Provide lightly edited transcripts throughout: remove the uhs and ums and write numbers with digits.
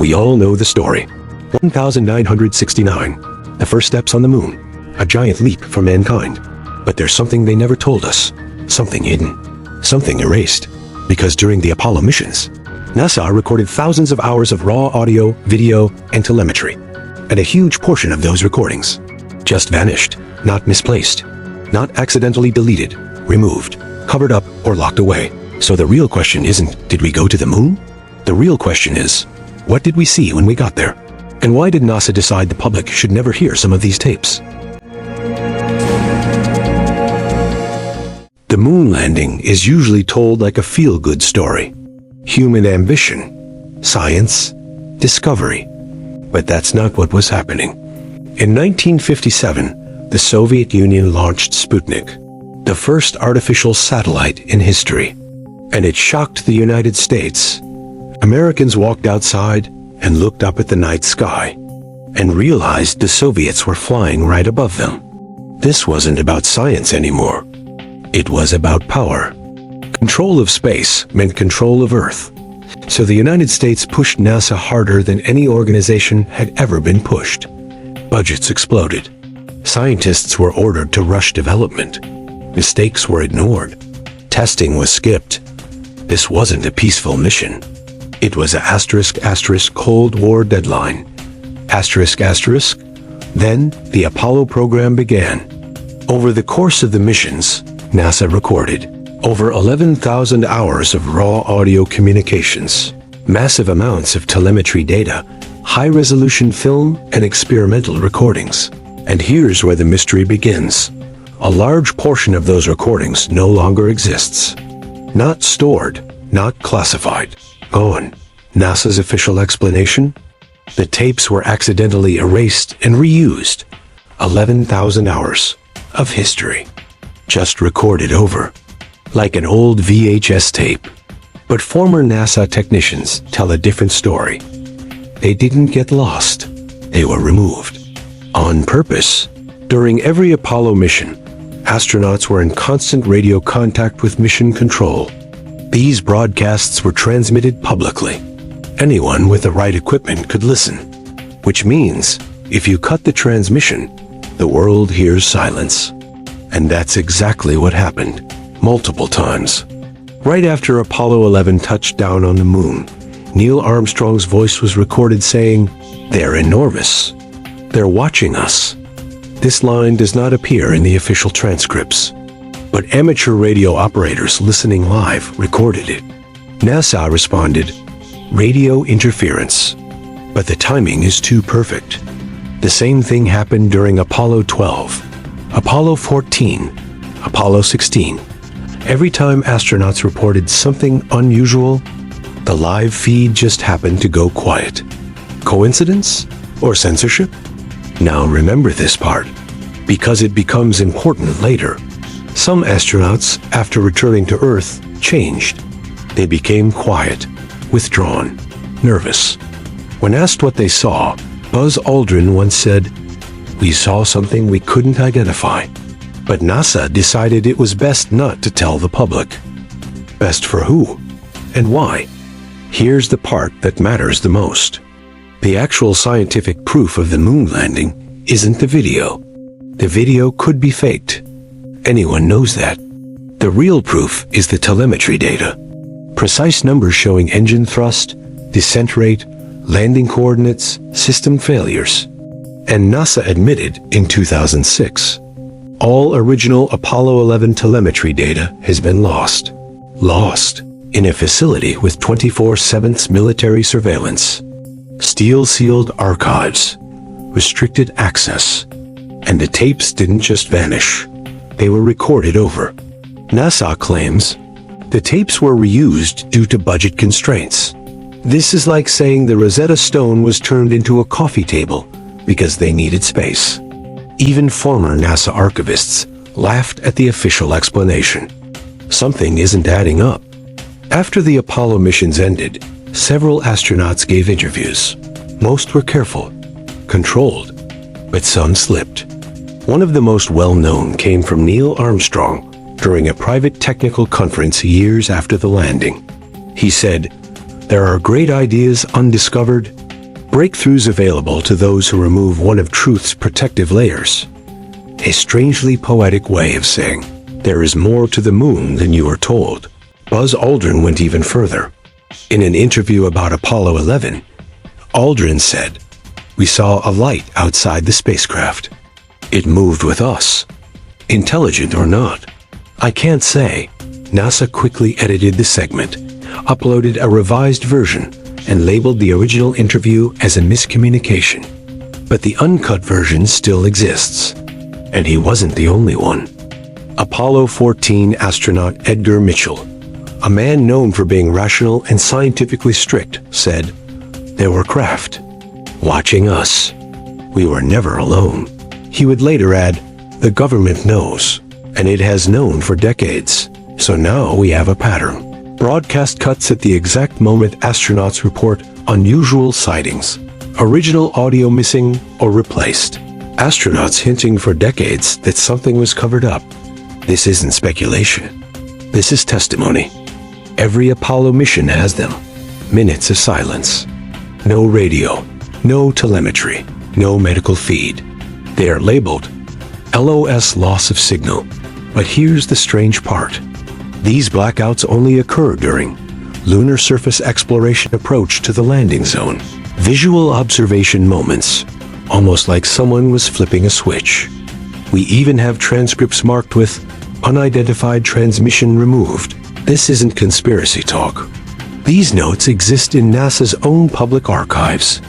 We all know the story. 1969, the first steps on the moon, a giant leap for mankind. But there's something they never told us, something hidden, something erased. Because during the Apollo missions, NASA recorded thousands of hours of raw audio, video, and telemetry. And a huge portion of those recordings just vanished, not misplaced, not accidentally deleted, removed, covered up, or locked away. So the real question isn't, did we go to the moon? The real question is, what did we see when we got there? And why did NASA decide the public should never hear some of these tapes? The moon landing is usually told like a feel-good story. Human ambition, science, discovery. But that's not what was happening. In 1957, the Soviet Union launched Sputnik, the first artificial satellite in history. And it shocked the United States. Americans walked outside and looked up at the night sky and realized the Soviets were flying right above them. This wasn't about science anymore. It was about power. Control of space meant control of Earth. So the United States pushed NASA harder than any organization had ever been pushed. Budgets exploded. Scientists were ordered to rush development. Mistakes were ignored. Testing was skipped. This wasn't a peaceful mission. It was a *** Cold War deadline. ***. Then the Apollo program began. Over the course of the missions, NASA recorded over 11,000 hours of raw audio communications, massive amounts of telemetry data, high-resolution film, and experimental recordings. And here's where the mystery begins. A large portion of those recordings no longer exists. Not stored, not classified, gone. NASA's official explanation? The tapes were accidentally erased and reused. 11,000 hours of history. Just recorded over. Like an old VHS tape. But former NASA technicians tell a different story. They didn't get lost. They were removed. On purpose. During every Apollo mission, astronauts were in constant radio contact with mission control. These broadcasts were transmitted publicly. Anyone with the right equipment could listen. Which means, if you cut the transmission, the world hears silence. And that's exactly what happened. Multiple times. Right after Apollo 11 touched down on the moon, Neil Armstrong's voice was recorded saying, "They're enormous. They're watching us." This line does not appear in the official transcripts, but amateur radio operators listening live recorded it. NASA responded, "Radio interference." But the timing is too perfect. The same thing happened during Apollo 12, Apollo 14, Apollo 16. Every time astronauts reported something unusual, the live feed just happened to go quiet. Coincidence? Or censorship? Now remember this part, because it becomes important later. Some astronauts, after returning to Earth, changed. They became quiet, withdrawn, nervous. When asked what they saw, Buzz Aldrin once said, "We saw something we couldn't identify." But NASA decided it was best not to tell the public. Best for who? And why? Here's the part that matters the most. The actual scientific proof of the moon landing isn't the video. The video could be faked. Anyone knows that. The real proof is the telemetry data. Precise numbers showing engine thrust, descent rate, landing coordinates, system failures. And NASA admitted in 2006. All original Apollo 11 telemetry data has been lost. Lost in a facility with 24/7 military surveillance. Steel-sealed archives. Restricted access. And the tapes didn't just vanish. They were recorded over. NASA claims the tapes were reused due to budget constraints. This is like saying the Rosetta Stone was turned into a coffee table because they needed space. Even former NASA archivists laughed at the official explanation. Something isn't adding up. After the Apollo missions ended, several astronauts gave interviews. Most were careful, controlled, but some slipped. One of the most well-known came from Neil Armstrong during a private technical conference years after the landing. He said, "There are great ideas undiscovered Breakthroughs available to those who remove one of truth's protective layers. A strangely poetic way of saying, there is more to the moon than you are told. Buzz Aldrin went even further. In an interview about Apollo 11, Aldrin said, "We saw a light outside the spacecraft. It moved with us. Intelligent or not, I can't say." NASA quickly edited the segment, uploaded a revised version, and labeled the original interview as a miscommunication. But the uncut version still exists. And he wasn't the only one. Apollo 14 astronaut Edgar Mitchell, a man known for being rational and scientifically strict, said, "There were craft watching us. We were never alone." He would later add, "The government knows, and it has known for decades. So now we have a pattern." Broadcast cuts at the exact moment astronauts report unusual sightings, original audio missing or replaced. Astronauts hinting for decades that something was covered up. This isn't speculation. This is testimony. Every Apollo mission has them. Minutes of silence. No radio, no telemetry, no medical feed. They are labeled LOS, loss of signal. But here's the strange part. These blackouts only occur during lunar surface exploration approach to the landing zone. Visual observation moments, almost like someone was flipping a switch. We even have transcripts marked with unidentified transmission removed. This isn't conspiracy talk. These notes exist in NASA's own public archives.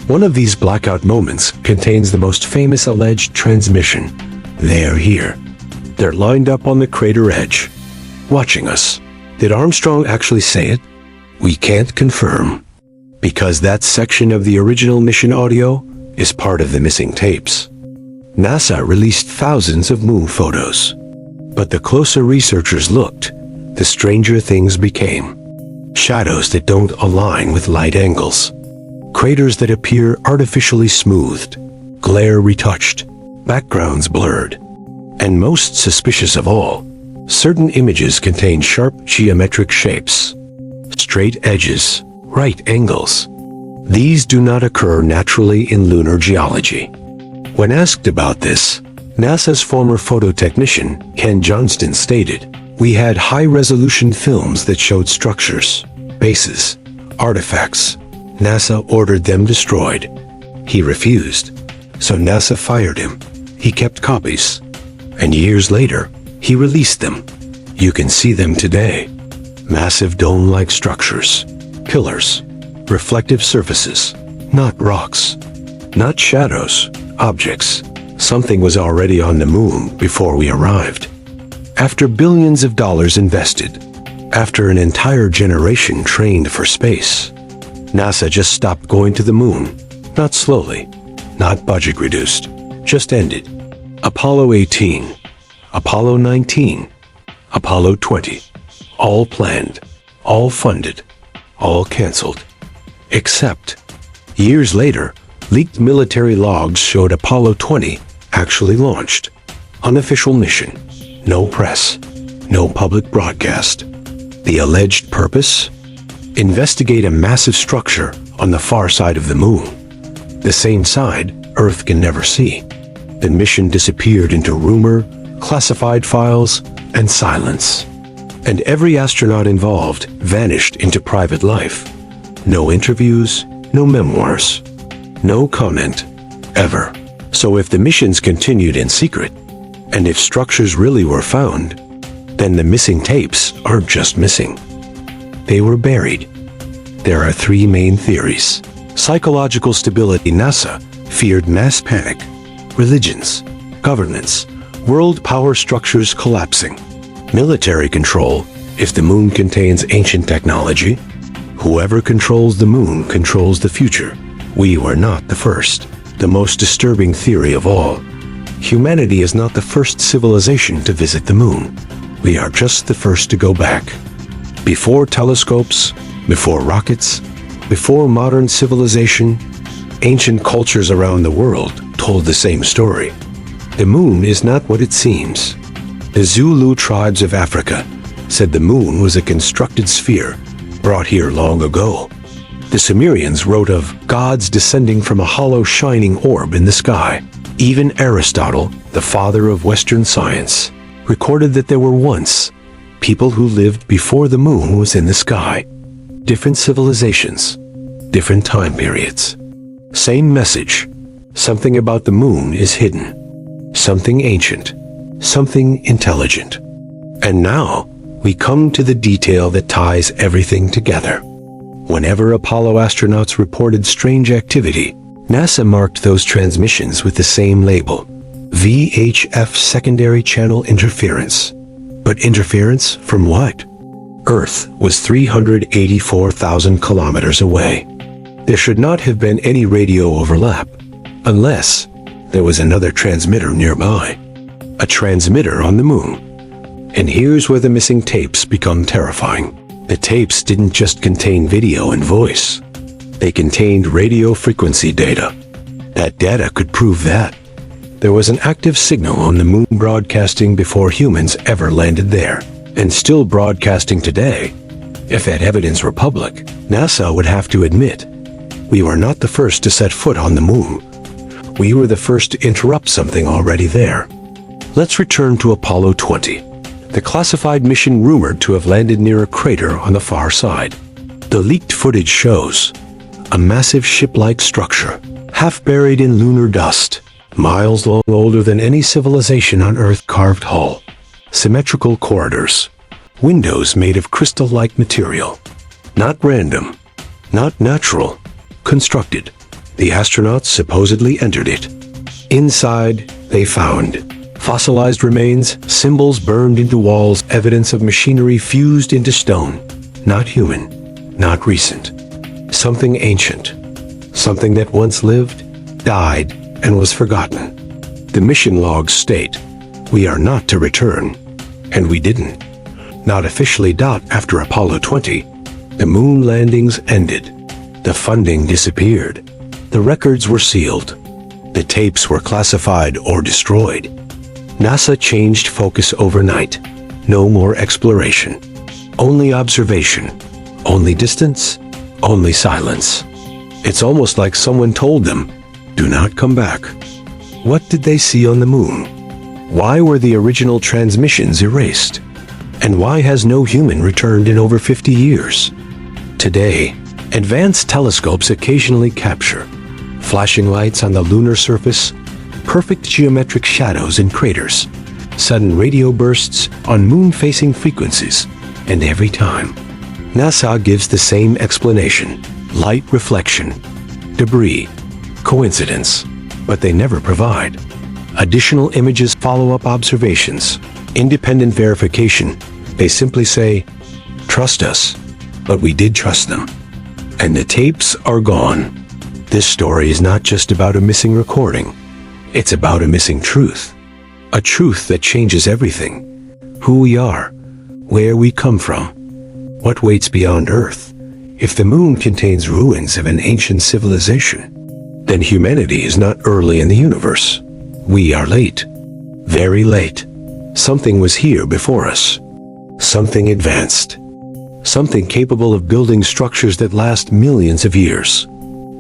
One of these blackout moments contains the most famous alleged transmission. They're here. They're lined up on the crater edge, watching us. Did Armstrong actually say it? We can't confirm, because that section of the original mission audio is part of the missing tapes. NASA released thousands of moon photos, but the closer researchers looked, the stranger things became. Shadows that don't align with light angles, craters that appear artificially smoothed, glare retouched, backgrounds blurred, and most suspicious of all, certain images contain sharp geometric shapes, straight edges, right angles. These do not occur naturally in lunar geology. When asked about this, NASA's former photo technician, Ken Johnston, stated, "We had high-resolution films that showed structures, bases, artifacts. NASA ordered them destroyed. He refused, so NASA fired him. He kept copies, and years later, he released them. You can see them today. Massive dome-like structures, pillars, reflective surfaces, not rocks, not shadows, objects. Something was already on the moon before we arrived. After billions of dollars invested, after an entire generation trained for space, NASA just stopped going to the moon. Not slowly, not budget reduced, just ended. Apollo 18, Apollo 19, Apollo 20, all planned, all funded, all canceled. Except, years later, leaked military logs showed Apollo 20 actually launched. Unofficial mission, no press, no public broadcast. The alleged purpose? Investigate a massive structure on the far side of the moon, the same side Earth can never see. The mission disappeared into rumor, classified files, and silence. And every astronaut involved vanished into private life. No interviews, no memoirs, no comment, ever. So if the missions continued in secret, and if structures really were found, then the missing tapes aren't just missing. They were buried. There are three main theories. Psychological stability. NASA feared mass panic, religions, governments, world power structures collapsing. Military control. If the moon contains ancient technology, whoever controls the moon controls the future. We were not the first. The most disturbing theory of all. Humanity is not the first civilization to visit the moon. We are just the first to go back. Before telescopes, before rockets, before modern civilization, ancient cultures around the world told the same story. The moon is not what it seems. The Zulu tribes of Africa said the moon was a constructed sphere brought here long ago. The Sumerians wrote of gods descending from a hollow shining orb in the sky. Even Aristotle, the father of Western science, recorded that there were once people who lived before the moon was in the sky. Different civilizations, different time periods. Same message. Something about the moon is hidden. Something ancient. Something intelligent. And now, we come to the detail that ties everything together. Whenever Apollo astronauts reported strange activity, NASA marked those transmissions with the same label, VHF secondary channel interference. But interference from what? Earth was 384,000 kilometers away. There should not have been any radio overlap, unless there was another transmitter nearby. A transmitter on the moon. And here's where the missing tapes become terrifying. The tapes didn't just contain video and voice. They contained radio frequency data. That data could prove that there was an active signal on the moon broadcasting before humans ever landed there, and still broadcasting today. If that evidence were public, NASA would have to admit, we were not the first to set foot on the moon. We were the first to interrupt something already there. Let's return to Apollo 20. The classified mission rumored to have landed near a crater on the far side. The leaked footage shows a massive ship-like structure, half buried in lunar dust, miles long, older than any civilization on Earth. Carved hull, symmetrical corridors, windows made of crystal-like material. Not random, not natural, constructed. The astronauts supposedly entered it. Inside, they found fossilized remains, symbols burned into walls, evidence of machinery fused into stone. Not human, not recent. Something ancient. Something that once lived, died, and was forgotten. The mission logs state, we are not to return. And we didn't. Not officially. After Apollo 20, the moon landings ended. The funding disappeared. The records were sealed. The tapes were classified or destroyed. NASA changed focus overnight. No more exploration. Only observation. Only distance. Only silence. It's almost like someone told them, do not come back. What did they see on the moon? Why were the original transmissions erased? And why has no human returned in over 50 years? Today, advanced telescopes occasionally capture flashing lights on the lunar surface, perfect geometric shadows in craters, sudden radio bursts on moon-facing frequencies, and every time, NASA gives the same explanation: light reflection, debris, coincidence. But they never provide additional images, follow-up observations, independent verification. They simply say, trust us. But we did trust them. And the tapes are gone. This story is not just about a missing recording. It's about a missing truth. A truth that changes everything. Who we are, where we come from, what waits beyond Earth. If the moon contains ruins of an ancient civilization, then humanity is not early in the universe. We are late. Very late. Something was here before us. Something advanced. Something capable of building structures that last millions of years.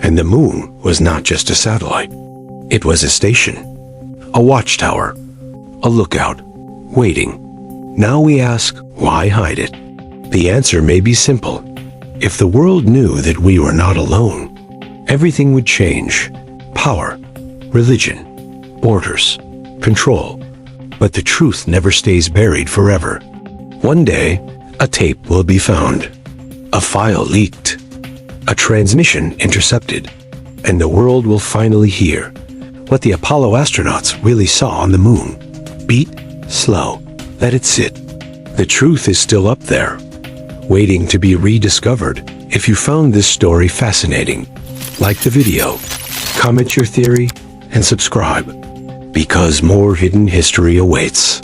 And the moon was not just a satellite. It was a station, a watchtower, a lookout, waiting. Now we ask, why hide it? The answer may be simple. If the world knew that we were not alone, everything would change. Power, religion, borders, control. But the truth never stays buried forever. One day, a tape will be found. A file leaked. A transmission intercepted. And the world will finally hear what the Apollo astronauts really saw on the moon. Beat, slow, let it sit. The truth is still up there, waiting to be rediscovered. If you found this story fascinating, like the video, comment your theory, and subscribe, because more hidden history awaits.